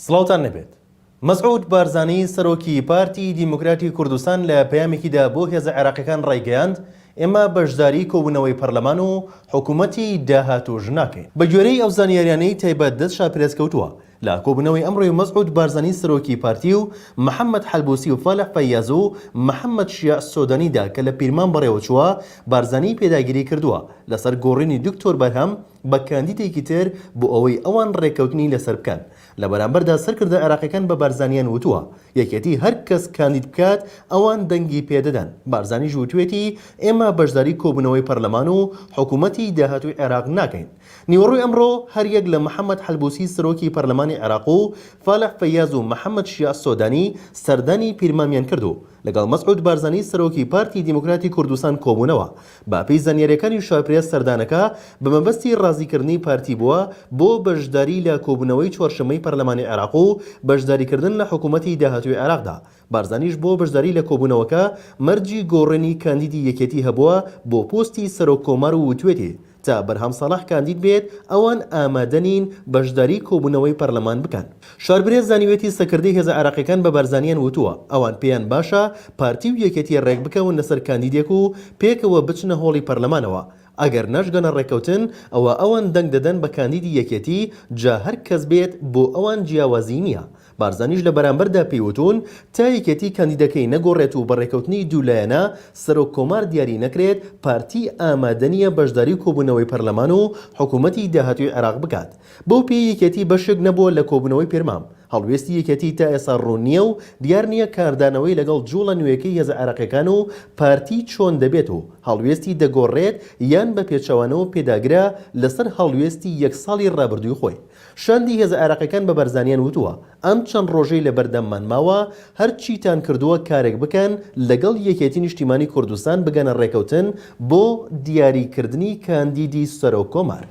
سڵاوتان نەبێت. مەسعود بارزانی سەرۆکی پارتی دیموکراتی کوردستان لە پەیامێکیدا بۆ هێزە عێراقیەکان ڕایگەیاند ئێمە بەشداری کۆبوونەوەی پەرلەمان و حکوومەتی داهاتوژ ناکەین. بە گوێرەی ئەو زانیاریانەی تایبەت دەست شاپرێزکەوتووە لە کۆبوونەوەی ئەمڕۆی مەسعود بارزانی سەرۆکی پارتی و محەممەد حەلبوسی و فالح فەیاز و محەممەد شیع سۆدانیدا کە لە پیرمان بەڕێوە چووە بارزانی پێداگیری کردووە لەسەر گۆڕینی دکتۆر بەرهەم بە کاندیدێکی تر بۆ ئەوەی ئەوان ڕێکەوتنی لەسەر بکەن. لە بەرامبەردا سەرکردە عێراقیەکان بە بارزانیان وتووە یەکێتی هەر کەس کاندید بکات ئەوان دەنگی پێدەدەن. بارزانیش وتوێتی ئێمە بەشداری کۆبوونەوەی پەرلەمان و حکوومەتی داهاتووی عێراق ناکەین. نیوەڕۆی ئەمڕۆ هەریەک لە محەممەد حەلبوسی سەرۆکی پەرلەمانی عێراق و فالح فەیاز و محەممەد شیع سۆدانی سەردانی پیرمامیان کردو لەگەڵ مەسعود بارزانی سەرۆکی پارتی دیموکراتی کوردستان کۆبوونەوە. باپی زانیاریەکانی شاپرێز سەردانەکە بە مەبەستی ڕازیکردنی پارتی بووە بۆ بەشداری لە کۆبوونەوەی چوارشەممەی پەرلەمانی عێراق و بەشداریکردن لە حکوومەتی داهاتووی عێراقدا. بارزانیش بۆ بەشداری لە کۆبوونەوەکە مەرجی گۆڕینی کاندیدی یەکێتی هەبووە بۆ پۆستی سەرۆک کۆمار و وتوێتی تا بەرهەم ساڵح کاندید بێت ئەوان ئامادەنین بەشداری کۆبوونەوەی پەرلەمان بکەن. شاربرێز زانیوێتی سەکردەی هێزە عێراقیەکان بە بارزانیان وتووە ئەوان پێیان باشە پارتی و یەکێتی ڕێک بکەون لەسەر کاندیدێک و پێکەوە بچنە هۆڵی پەرلەمانەوە. ئەگەر نەشگەنە ڕێکەوتن ئەوە ئەوان دەنگ دەدەن بە کاندیدی یەکێتی جا هەر کەس بێت بۆ ئەوان جیاوازی نییە. بارزانیش لە بەرامبەردا پێیوتون تا یەکێتی کاندیدەکەی نەگۆڕێت و بەڕێکەوتنی دوولایەنە سەرۆک کۆمار دیاری نەکرێت پارتی ئامادەنیە بەشداری کۆبوونەوەی پەرلەمان و حکوومەتی داهاتووی عێراق بکات. بەو پێی یەکێتی بەشێک نەبووە لە کۆبوونەوەی پێرمام. هەڵوێستی یەکێتی تا ئێستا ڕوون نییە و دیار نییە کاردانەوەی لەگەڵ جوڵە نوێیەکەی هێزە عێراقیەکان و پارتی چۆن دەبێت و هەڵوێستی دەگۆڕێت یان بە پێچەوانەوە پێداگرا لەسەر هەڵوێستی یەک ساڵی ڕابردووی خۆی. شاندی هێزە عێراقیەکان بە بارزانیان وتووە ئەم چەند ڕۆژەی لە بەردەممان ماوە هەر چیتان کردووە کارێک بکەن لەگەڵ یەکێتی نیشتیمانی کوردستان بگەنە ڕێکەوتن بۆ دیاریکردنی کاندیدی سەرۆک کۆمار.